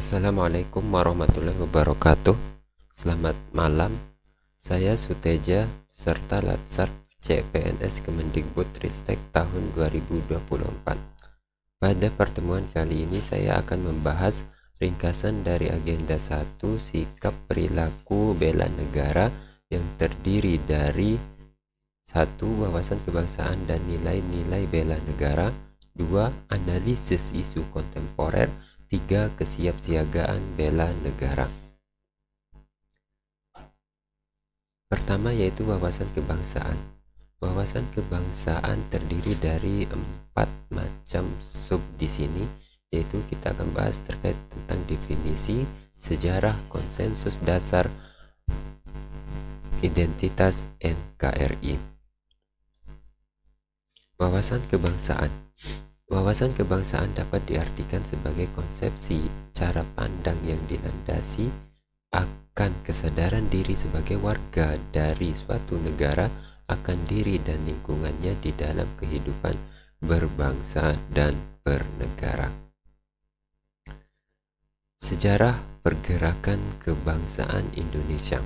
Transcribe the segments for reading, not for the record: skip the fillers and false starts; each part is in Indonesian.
Assalamualaikum warahmatullahi wabarakatuh. Selamat malam. Saya Suteja serta Latsar CPNS Kemendikbudristek tahun 2024. Pada pertemuan kali ini saya akan membahas ringkasan dari agenda 1 sikap perilaku bela negara yang terdiri dari 1. Wawasan kebangsaan dan nilai-nilai bela negara. 2. Analisis isu kontemporer. 3. Kesiapsiagaan bela negara. Pertama yaitu wawasan kebangsaan. Wawasan kebangsaan terdiri dari 4 macam sub di sini, yaitu kita akan bahas terkait tentang definisi, sejarah, konsensus dasar, identitas NKRI. Wawasan kebangsaan. Wawasan kebangsaan dapat diartikan sebagai konsepsi cara pandang yang dilandasi akan kesadaran diri sebagai warga dari suatu negara akan diri dan lingkungannya di dalam kehidupan berbangsa dan bernegara. Sejarah pergerakan kebangsaan Indonesia.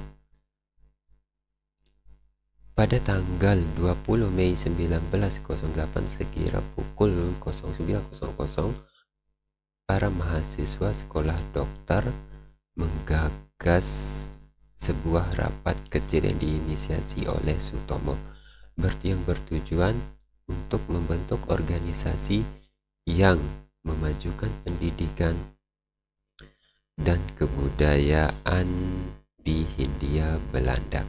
Pada tanggal 20 Mei 1908 sekira pukul 09.00, para mahasiswa sekolah dokter menggagas sebuah rapat kecil yang diinisiasi oleh Sutomo yang bertujuan untuk membentuk organisasi yang memajukan pendidikan dan kebudayaan di Hindia Belanda.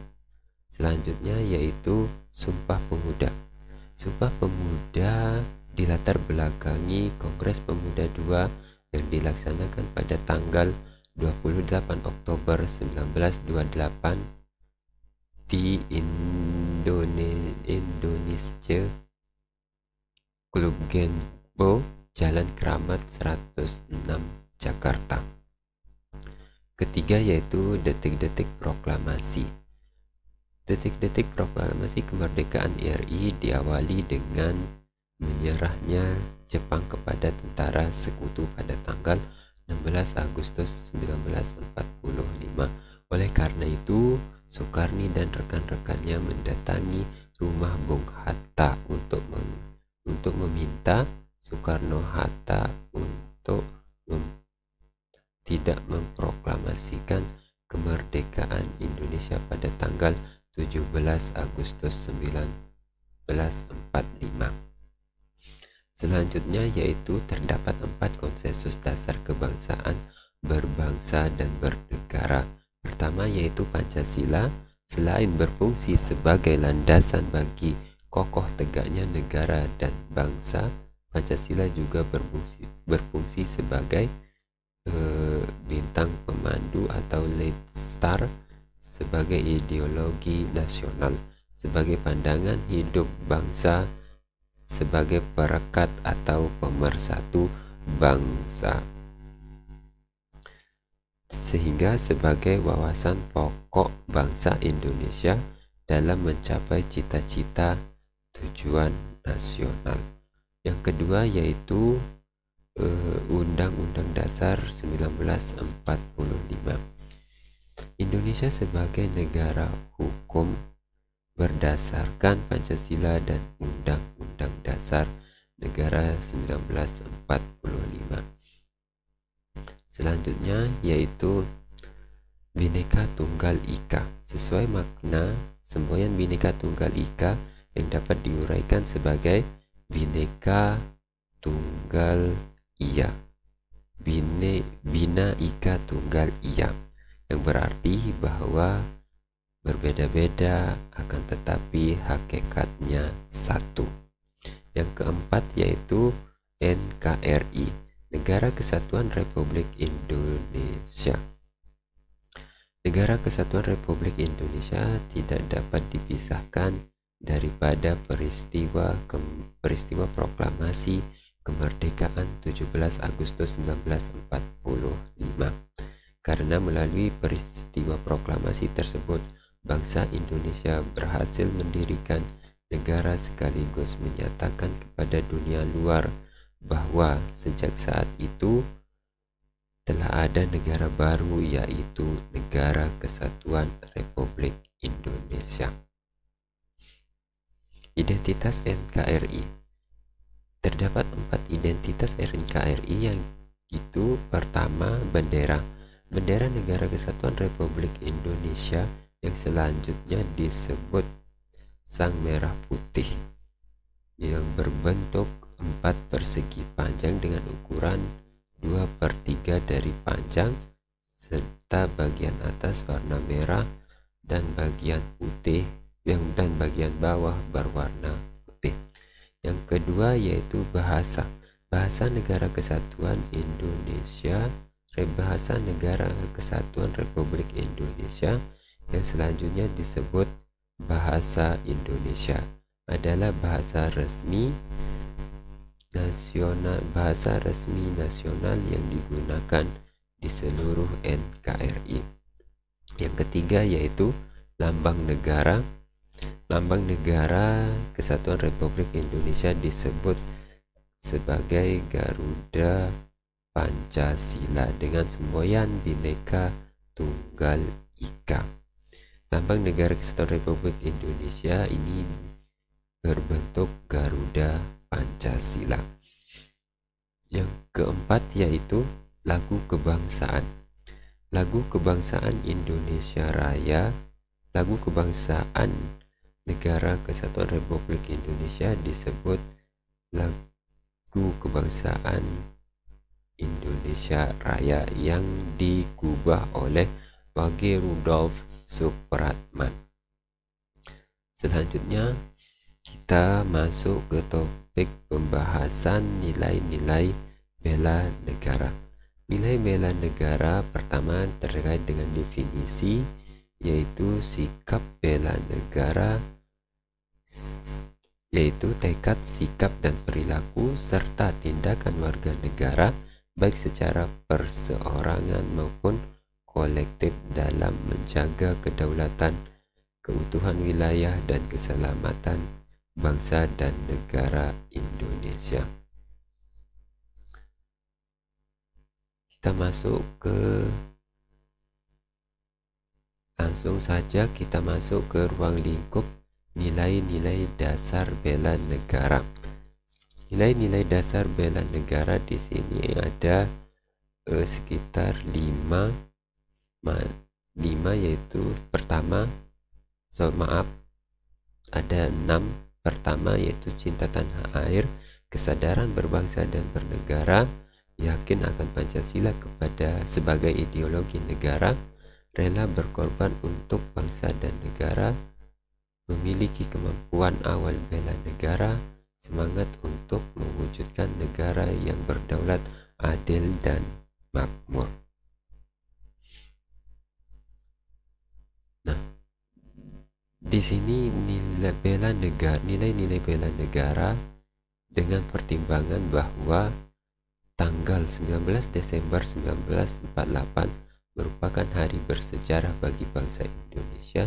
Selanjutnya yaitu Sumpah Pemuda. Sumpah Pemuda dilatar belakangi Kongres Pemuda II yang dilaksanakan pada tanggal 28 Oktober 1928 di Indonesia, Klub Genbo, Jalan Keramat 106, Jakarta. Ketiga yaitu Detik-detik Proklamasi. Detik-detik proklamasi kemerdekaan RI diawali dengan menyerahnya Jepang kepada tentara sekutu pada tanggal 16 Agustus 1945. Oleh karena itu, Soekarni dan rekan-rekannya mendatangi rumah Bung Hatta untuk meminta Soekarno-Hatta untuk tidak memproklamasikan kemerdekaan Indonesia pada tanggal 17 Agustus 1945. Selanjutnya yaitu terdapat 4 konsensus dasar kebangsaan, berbangsa dan bernegara. Pertama yaitu Pancasila. Selain berfungsi sebagai landasan bagi kokoh tegaknya negara dan bangsa, Pancasila juga berfungsi sebagai bintang pemandu atau lead star sebagai ideologi nasional, sebagai pandangan hidup bangsa, sebagai perekat atau pemersatu bangsa, sehingga sebagai wawasan pokok bangsa Indonesia dalam mencapai cita-cita tujuan nasional. Yang kedua yaitu Undang-Undang Dasar 1945. Indonesia sebagai negara hukum berdasarkan Pancasila dan Undang-Undang Dasar Negara 1945. Selanjutnya yaitu Bhinneka Tunggal Ika. Sesuai makna semboyan Bhinneka Tunggal Ika yang dapat diuraikan sebagai Bhinneka Tunggal Iya, Bina Ika Tunggal Iya, yang berarti bahwa berbeda-beda akan tetapi hakikatnya satu. Yang keempat yaitu NKRI, Negara Kesatuan Republik Indonesia. Negara Kesatuan Republik Indonesia tidak dapat dipisahkan daripada peristiwa proklamasi kemerdekaan 17 Agustus 1945, karena melalui peristiwa proklamasi tersebut bangsa Indonesia berhasil mendirikan negara sekaligus menyatakan kepada dunia luar bahwa sejak saat itu telah ada negara baru, yaitu Negara Kesatuan Republik Indonesia. Identitas NKRI. Terdapat 4 identitas NKRI, yang itu pertama, bendera. Bendera Negara Kesatuan Republik Indonesia yang selanjutnya disebut Sang Merah Putih, yang berbentuk 4 persegi panjang dengan ukuran 2/3 dari panjang, serta bagian atas warna merah dan bagian putih dan bagian bawah berwarna putih. Yang kedua yaitu bahasa. Bahasa Negara Kesatuan Indonesia, Bahasa Negara Kesatuan Republik Indonesia yang selanjutnya disebut Bahasa Indonesia, adalah bahasa resmi nasional yang digunakan di seluruh NKRI. Yang ketiga yaitu lambang negara. Lambang Negara Kesatuan Republik Indonesia disebut sebagai Garuda Pancasila dengan semboyan Bhinneka Tunggal Ika. Lambang Negara Kesatuan Republik Indonesia ini berbentuk Garuda Pancasila. Yang keempat yaitu lagu kebangsaan. Lagu kebangsaan Indonesia Raya. Lagu kebangsaan Negara Kesatuan Republik Indonesia disebut lagu kebangsaan Indonesia Raya yang digubah oleh Wage Rudolf Supratman. Selanjutnya kita masuk ke topik pembahasan nilai-nilai bela negara. Nilai bela negara pertama terkait dengan definisi, yaitu sikap bela negara, yaitu tekad, sikap, dan perilaku serta tindakan warga negara baik secara perseorangan maupun kolektif dalam menjaga kedaulatan, keutuhan wilayah, dan keselamatan bangsa dan negara Indonesia. Langsung saja kita masuk ke ruang lingkup nilai-nilai dasar bela negara. Nilai-nilai dasar bela negara di sini ada sekitar 5, yaitu pertama, ada 6. Pertama yaitu cinta tanah air, kesadaran berbangsa dan bernegara, yakin akan Pancasila sebagai ideologi negara, rela berkorban untuk bangsa dan negara, memiliki kemampuan awal bela negara, semangat untuk mewujudkan negara yang berdaulat, adil, dan makmur. Nah, di sini nilai-nilai bela negara dengan pertimbangan bahwa tanggal 19 Desember 1948 merupakan hari bersejarah bagi bangsa Indonesia,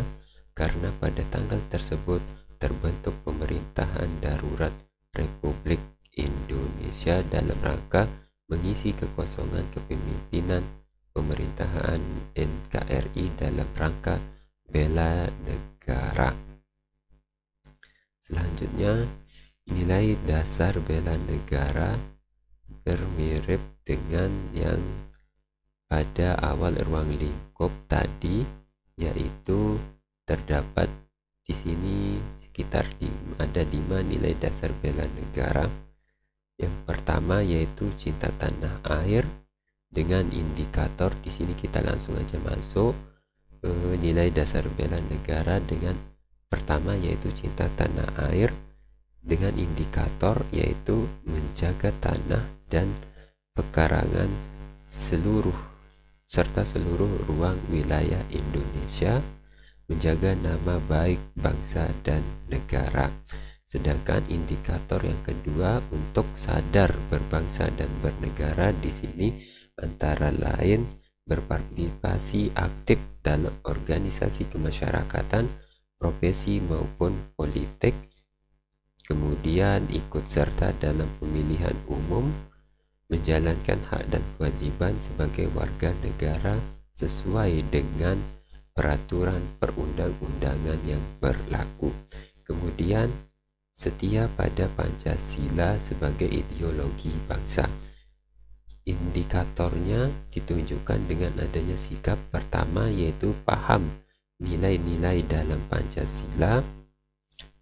karena pada tanggal tersebut terbentuk pemerintahan darurat Republik Indonesia dalam rangka mengisi kekosongan kepemimpinan pemerintahan NKRI dalam rangka bela negara. Selanjutnya, nilai dasar bela negara bermirip dengan yang pada awal ruang lingkup tadi, yaitu terdapat di sini sekitar ada 5 nilai dasar bela negara. Yang pertama yaitu cinta tanah air dengan indikator, di sini kita langsung aja masuk nilai dasar bela negara dengan pertama yaitu cinta tanah air dengan indikator yaitu menjaga tanah dan pekarangan serta seluruh ruang wilayah Indonesia, menjaga nama baik bangsa dan negara. Sedangkan indikator yang kedua untuk sadar berbangsa dan bernegara di sini antara lain berpartisipasi aktif dalam organisasi kemasyarakatan, profesi maupun politik, kemudian ikut serta dalam pemilihan umum, menjalankan hak dan kewajiban sebagai warga negara sesuai dengan peraturan perundang-undangan yang berlaku. Kemudian, setia pada Pancasila sebagai ideologi bangsa. Indikatornya ditunjukkan dengan adanya sikap pertama, yaitu paham nilai-nilai dalam Pancasila,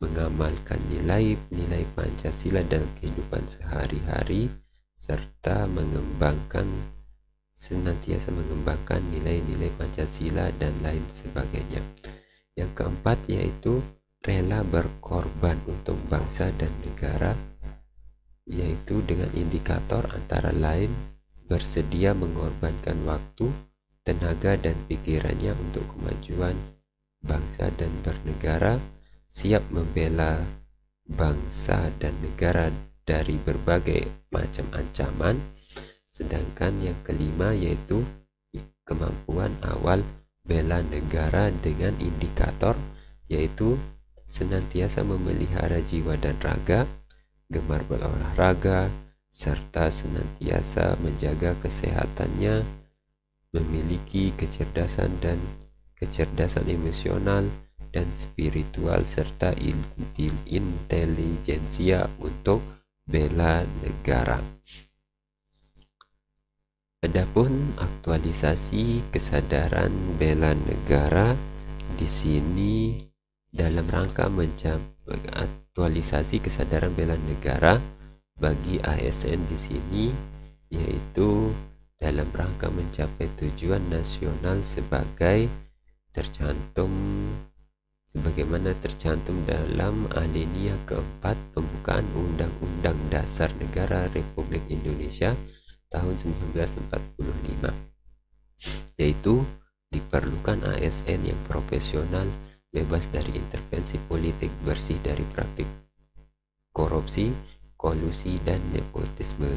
mengamalkan nilai-nilai Pancasila dalam kehidupan sehari-hari, serta senantiasa mengembangkan nilai-nilai Pancasila dan lain sebagainya. Yang keempat yaitu rela berkorban untuk bangsa dan negara, yaitu dengan indikator antara lain bersedia mengorbankan waktu, tenaga, dan pikirannya untuk kemajuan bangsa dan bernegara, siap membela bangsa dan negara dari berbagai macam ancaman. Sedangkan yang kelima yaitu kemampuan awal bela negara dengan indikator yaitu senantiasa memelihara jiwa dan raga, gemar berolahraga, serta senantiasa menjaga kesehatannya, memiliki kecerdasan emosional dan spiritual, serta intelijensia untuk bela negara. Adapun aktualisasi kesadaran bela negara di sini dalam rangka aktualisasi kesadaran bela negara bagi ASN di sini, yaitu dalam rangka mencapai tujuan nasional sebagaimana tercantum dalam alinea keempat pembukaan Undang-Undang Dasar Negara Republik Indonesia tahun 1945, yaitu diperlukan ASN yang profesional, bebas dari intervensi politik, bersih dari praktik korupsi, kolusi, dan nepotisme,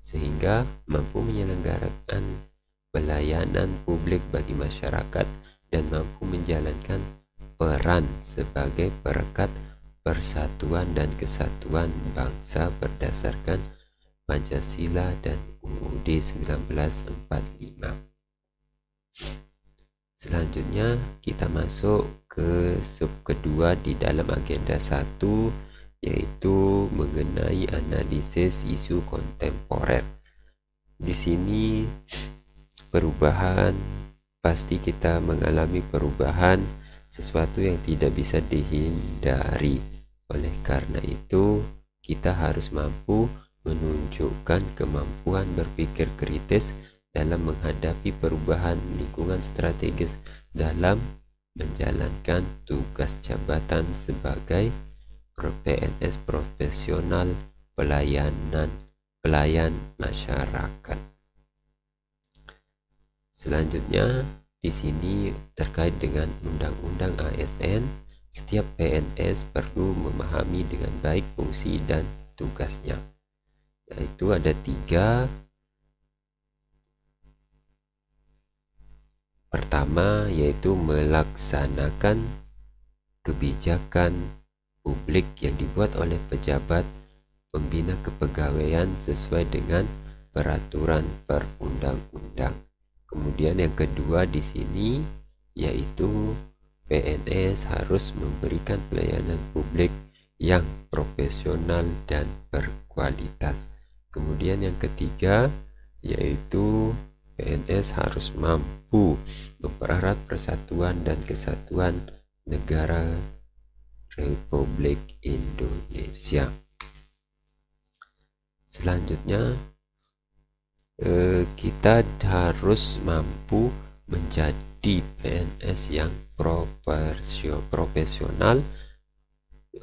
sehingga mampu menyelenggarakan pelayanan publik bagi masyarakat dan mampu menjalankan peran sebagai perekat persatuan dan kesatuan bangsa berdasarkan Pancasila dan UUD 1945. Selanjutnya kita masuk ke sub kedua di dalam agenda 1, yaitu mengenai analisis isu kontemporer. Di sini pasti kita mengalami perubahan, sesuatu yang tidak bisa dihindari. Oleh karena itu, kita harus mampu menunjukkan kemampuan berpikir kritis dalam menghadapi perubahan lingkungan strategis dalam menjalankan tugas jabatan sebagai PNS profesional pelayan masyarakat. Selanjutnya di sini terkait dengan Undang-Undang ASN, setiap PNS perlu memahami dengan baik fungsi dan tugasnya, yaitu ada 3. Pertama yaitu melaksanakan kebijakan publik yang dibuat oleh pejabat pembina kepegawaian sesuai dengan peraturan perundang-undang. Kemudian yang kedua di sini yaitu PNS harus memberikan pelayanan publik yang profesional dan berkualitas. Kemudian yang ketiga yaitu PNS harus mampu mempererat persatuan dan kesatuan negara Republik Indonesia. Selanjutnya kita harus mampu menjadi PNS yang profesional.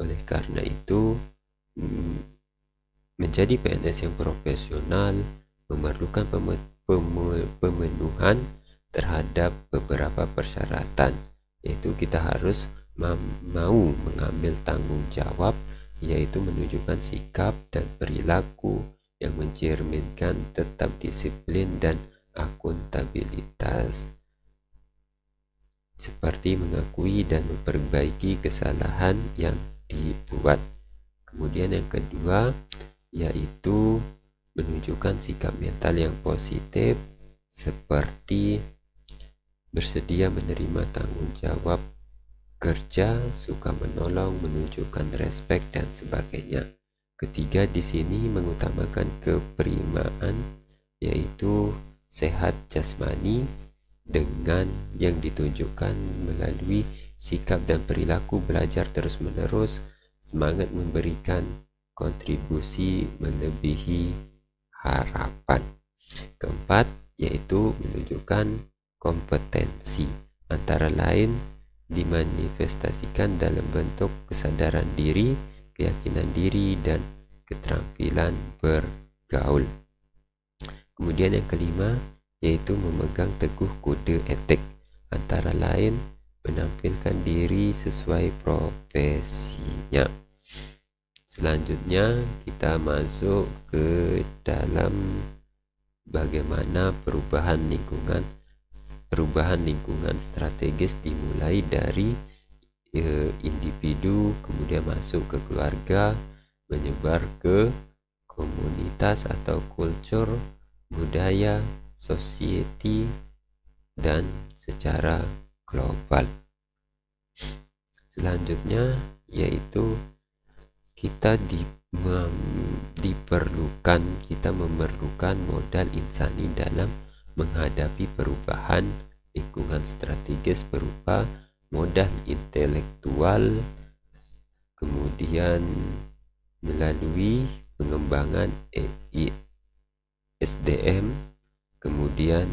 Oleh karena itu, menjadi PNS yang profesional memerlukan pemenuhan terhadap beberapa persyaratan, yaitu kita harus mau mengambil tanggung jawab, yaitu menunjukkan sikap dan perilaku yang mencerminkan tetap disiplin dan akuntabilitas, seperti mengakui dan memperbaiki kesalahan yang dibuat. Kemudian yang kedua yaitu menunjukkan sikap mental yang positif seperti bersedia menerima tanggung jawab kerja, suka menolong, menunjukkan respek dan sebagainya. Ketiga, di sini mengutamakan keprimaan, yaitu sehat jasmani dengan yang ditunjukkan melalui sikap dan perilaku belajar terus-menerus, semangat memberikan kontribusi melebihi harapan. Keempat, yaitu menunjukkan kompetensi, antara lain dimanifestasikan dalam bentuk kesadaran diri, keyakinan diri, dan keterampilan bergaul. Kemudian yang kelima, yaitu memegang teguh kode etik, antara lain menampilkan diri sesuai profesinya. Selanjutnya kita masuk ke dalam bagaimana perubahan lingkungan strategis dimulai dari individu, kemudian masuk ke keluarga, menyebar ke komunitas atau kultur, budaya, society, dan secara global. Selanjutnya yaitu kita memerlukan modal insani dalam menghadapi perubahan lingkungan strategis berupa modal intelektual, kemudian melalui pengembangan SDM, kemudian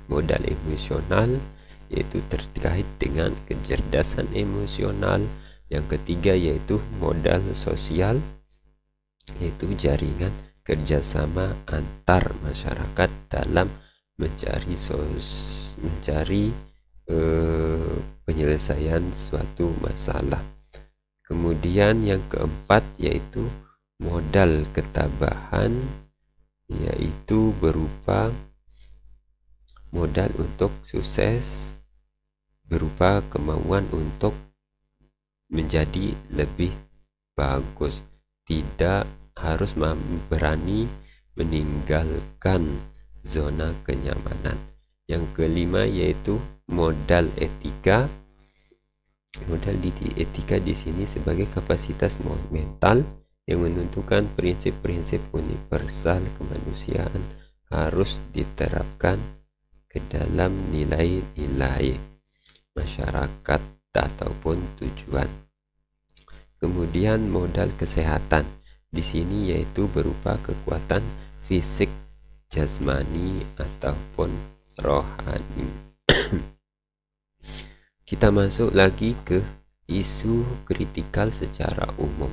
modal emosional, yaitu terkait dengan kecerdasan emosional. Yang ketiga yaitu modal sosial, yaitu jaringan kerjasama antar masyarakat dalam mencari penyelesaian suatu masalah. Kemudian yang keempat yaitu modal ketabahan, yaitu berupa modal untuk sukses, berupa kemauan untuk menjadi lebih bagus, tidak harus berani meninggalkan zona kenyamanan. Yang kelima yaitu modal etika. Modal etika di sini sebagai kapasitas mental yang menentukan prinsip-prinsip universal kemanusiaan harus diterapkan ke dalam nilai-nilai masyarakat ataupun tujuan. Kemudian modal kesehatan di sini yaitu berupa kekuatan fisik, jasmani ataupun rohani. Kita masuk lagi ke isu kritikal secara umum.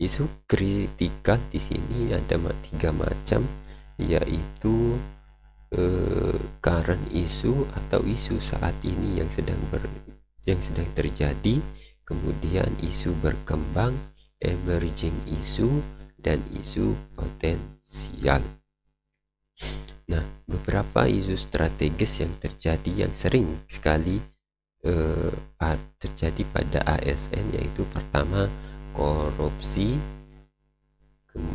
Isu kritikal di sini ada 3 macam, yaitu current isu atau isu saat ini yang sedang terjadi, kemudian isu berkembang, emerging isu, dan isu potensial. Nah, beberapa isu strategis yang terjadi yang sering sekali terjadi pada ASN, yaitu pertama korupsi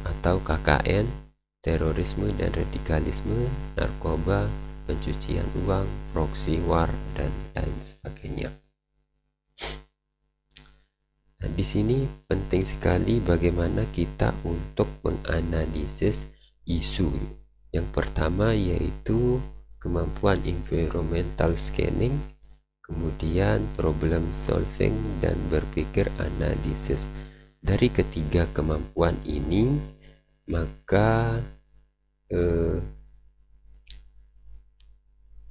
atau KKN, terorisme dan radikalisme, narkoba, pencucian uang, proxy war, dan lain sebagainya. Nah, di sini penting sekali bagaimana kita untuk menganalisis isu. Yang pertama yaitu kemampuan environmental scanning, kemudian problem solving, dan berpikir analisis. Dari ketiga kemampuan ini, maka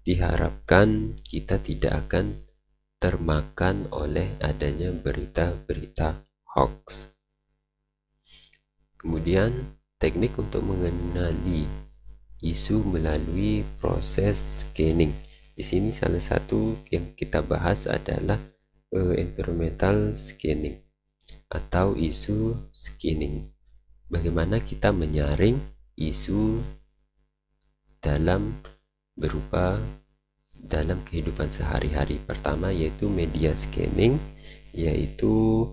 diharapkan kita tidak akan termakan oleh adanya berita-berita hoax. Kemudian teknik untuk mengenali isu melalui proses scanning. Di sini salah satu yang kita bahas adalah environmental scanning atau isu scanning. Bagaimana kita menyaring isu dalam kehidupan sehari-hari. Pertama yaitu media scanning, yaitu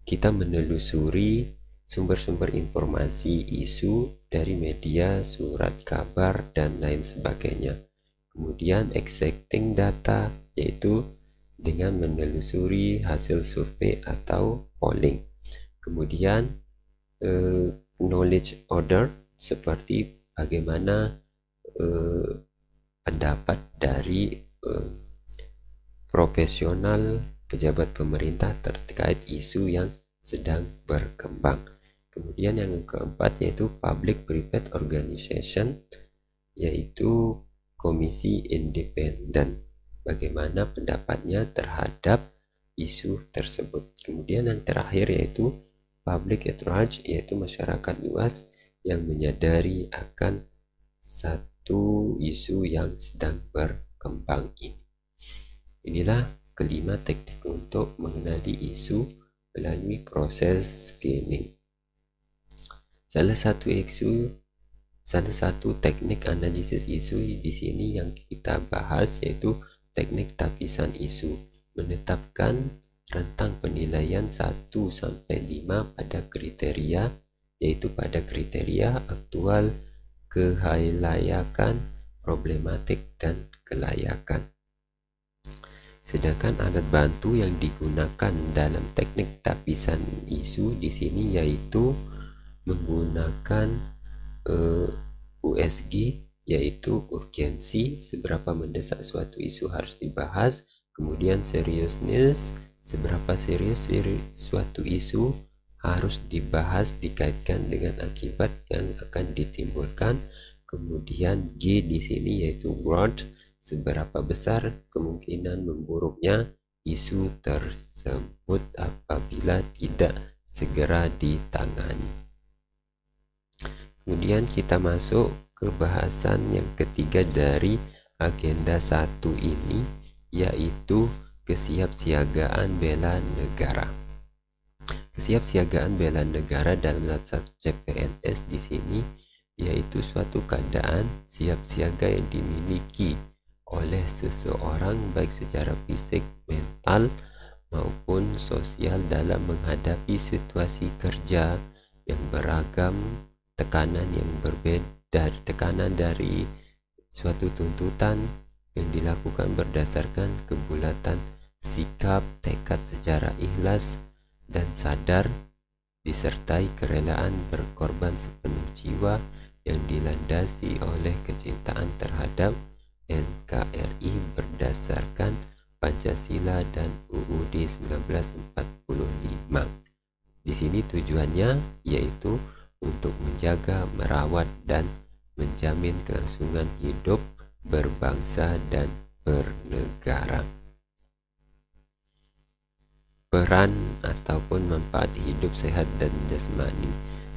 kita menelusuri sumber-sumber informasi, isu dari media, surat kabar, dan lain sebagainya. Kemudian extracting data, yaitu dengan menelusuri hasil survei atau polling. Kemudian knowledge order, seperti bagaimana pendapat dari profesional pejabat pemerintah terkait isu yang sedang berkembang. Kemudian yang keempat yaitu Public Private Organization, yaitu komisi independen, bagaimana pendapatnya terhadap isu tersebut. Kemudian yang terakhir yaitu Public at large, yaitu masyarakat luas yang menyadari akan satu isu yang sedang berkembang ini. Inilah kelima teknik untuk mengenali isu melalui proses scanning. Salah satu teknik analisis isu di sini yang kita bahas yaitu teknik tapisan isu, menetapkan rentang penilaian 1 sampai 5 pada kriteria, yaitu pada kriteria aktual, kelayakan, problematik, dan kelayakan. Sedangkan alat bantu yang digunakan dalam teknik tapisan isu di sini yaitu menggunakan USG, yaitu urgensi, seberapa mendesak suatu isu harus dibahas, kemudian seriousness, seberapa serius suatu isu harus dibahas dikaitkan dengan akibat yang akan ditimbulkan, kemudian G di sini yaitu growth, seberapa besar kemungkinan memburuknya isu tersebut apabila tidak segera ditangani. Kemudian kita masuk ke bahasan yang ketiga dari agenda 1 ini, yaitu kesiapsiagaan bela negara. Kesiapsiagaan bela negara dalam satu CPNS di sini yaitu suatu keadaan siap siaga yang dimiliki oleh seseorang baik secara fisik, mental, maupun sosial dalam menghadapi situasi kerja yang beragam, tekanan yang berbeda, tekanan dari suatu tuntutan yang dilakukan berdasarkan kebulatan sikap, tekad secara ikhlas dan sadar, disertai kerelaan berkorban sepenuh jiwa yang dilandasi oleh kecintaan terhadap NKRI berdasarkan Pancasila dan UUD 1945. Di sini tujuannya yaitu untuk menjaga, merawat, dan menjamin kelangsungan hidup berbangsa dan bernegara. Peran ataupun manfaat hidup sehat dan jasmani.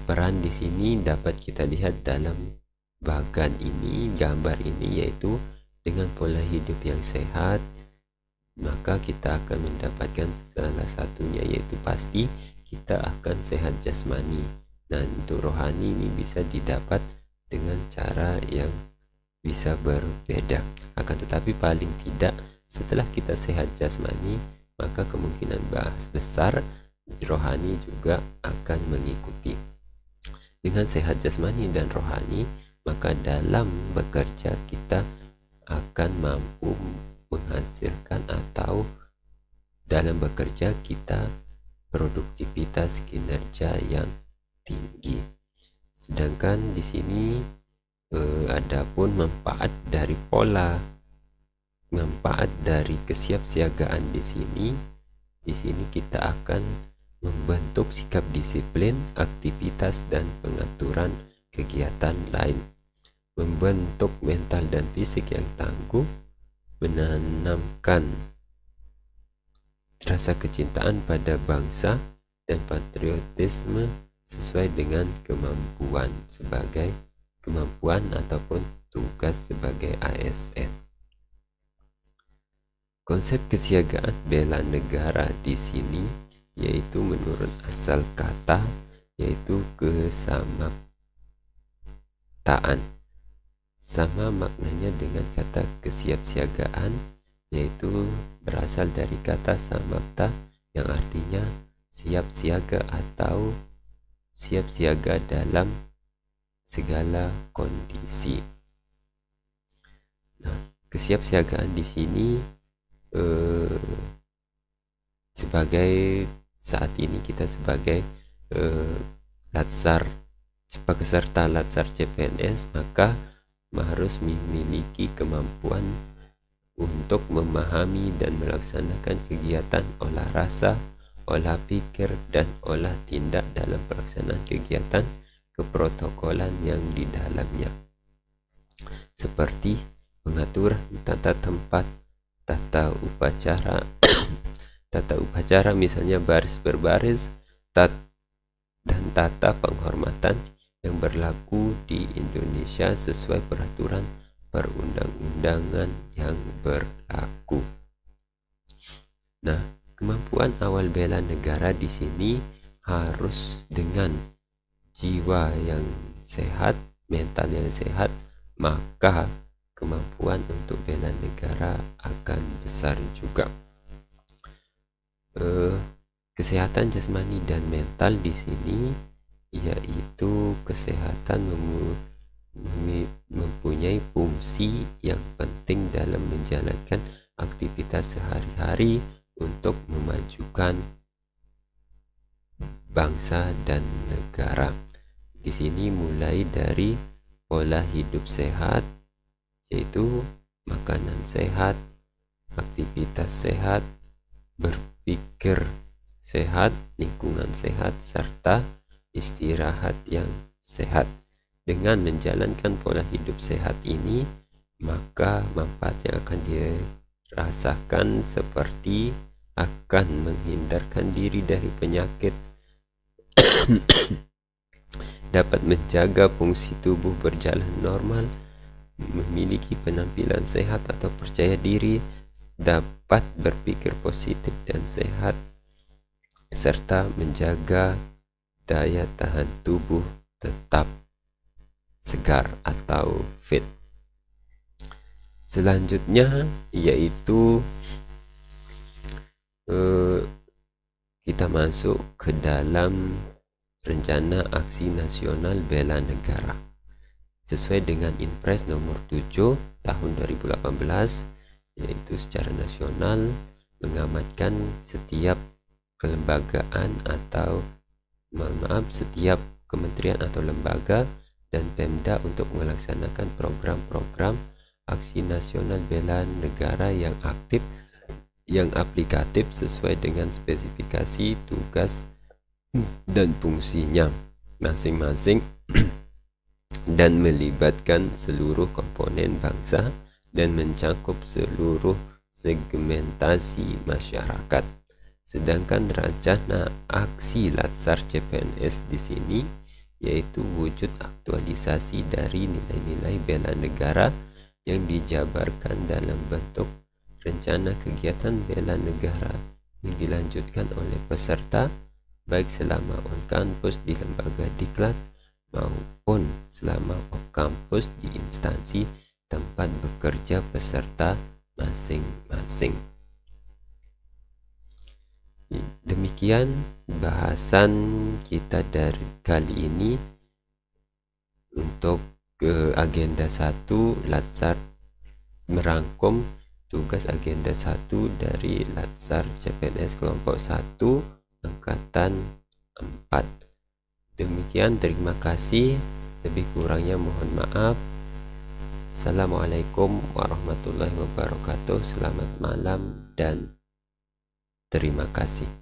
Peran di sini dapat kita lihat dalam bagan ini, gambar ini, yaitu dengan pola hidup yang sehat, maka kita akan mendapatkan salah satunya yaitu pasti kita akan sehat jasmani. Dan untuk rohani ini bisa didapat dengan cara yang bisa berbeda. Akan tetapi paling tidak setelah kita sehat jasmani, maka kemungkinan besar rohani juga akan mengikuti. Dengan sehat jasmani dan rohani, maka dalam bekerja kita akan mampu menghasilkan, atau dalam bekerja kita produktivitas kinerja yang tinggi. Sedangkan di sini adapun manfaat dari kesiapsiagaan di sini kita akan membentuk sikap disiplin, aktivitas dan pengaturan kegiatan lain, membentuk mental dan fisik yang tangguh, menanamkan rasa kecintaan pada bangsa dan patriotisme sesuai dengan kemampuan ataupun tugas sebagai ASN. Konsep kesiagaan bela negara di sini yaitu menurut asal kata yaitu kesamaptaan. Sama maknanya dengan kata kesiapsiagaan, yaitu berasal dari kata samapta yang artinya siap siaga atau siap siaga dalam segala kondisi. Nah, kesiapsiagaan di sini sebagai saat ini kita sebagai peserta Latsar CPNS, maka harus memiliki kemampuan untuk memahami dan melaksanakan kegiatan olah rasa, olah pikir, dan olah tindak dalam pelaksanaan kegiatan keprotokolan yang di dalamnya, seperti mengatur tata tempat, tata upacara tata upacara misalnya baris berbaris, dan tata penghormatan yang berlaku di Indonesia sesuai peraturan perundang-undangan yang berlaku. Nah, kemampuan awal bela negara di sini harus dengan jiwa yang sehat, mental yang sehat, maka kemampuan untuk bela negara akan besar juga. Kesehatan jasmani dan mental di sini yaitu kesehatan mempunyai fungsi yang penting dalam menjalankan aktivitas sehari-hari untuk memajukan bangsa dan negara. Di sini mulai dari pola hidup sehat, yaitu makanan sehat, aktivitas sehat, berpikir sehat, lingkungan sehat, serta istirahat yang sehat. Dengan menjalankan pola hidup sehat ini, maka manfaat yang akan dirasakan seperti akan menghindarkan diri dari penyakit, dapat menjaga fungsi tubuh berjalan normal, memiliki penampilan sehat atau percaya diri, dapat berpikir positif dan sehat, serta menjaga daya tahan tubuh tetap segar atau fit. Selanjutnya yaitu kita masuk ke dalam rencana aksi nasional bela negara sesuai dengan Inpres nomor 7 tahun 2018, yaitu secara nasional mengamanatkan setiap kelembagaan atau setiap kementerian atau lembaga dan Pemda untuk melaksanakan program-program aksi nasional bela negara yang aktif, yang aplikatif sesuai dengan spesifikasi tugas dan fungsinya masing-masing dan melibatkan seluruh komponen bangsa dan mencakup seluruh segmentasi masyarakat. Sedangkan rencana aksi Latsar CPNS di sini yaitu wujud aktualisasi dari nilai-nilai bela negara yang dijabarkan dalam bentuk rencana kegiatan bela negara yang dilanjutkan oleh peserta baik selama on campus di lembaga diklat maupun selama off campus di instansi tempat bekerja peserta masing-masing. Demikian bahasan kita dari kali ini untuk agenda 1 Latsar, merangkum tugas agenda 1 dari Latsar CPNS kelompok 1 angkatan 4. Demikian, terima kasih, lebih kurangnya mohon maaf. Assalamualaikum warahmatullahi wabarakatuh. Selamat malam dan terima kasih.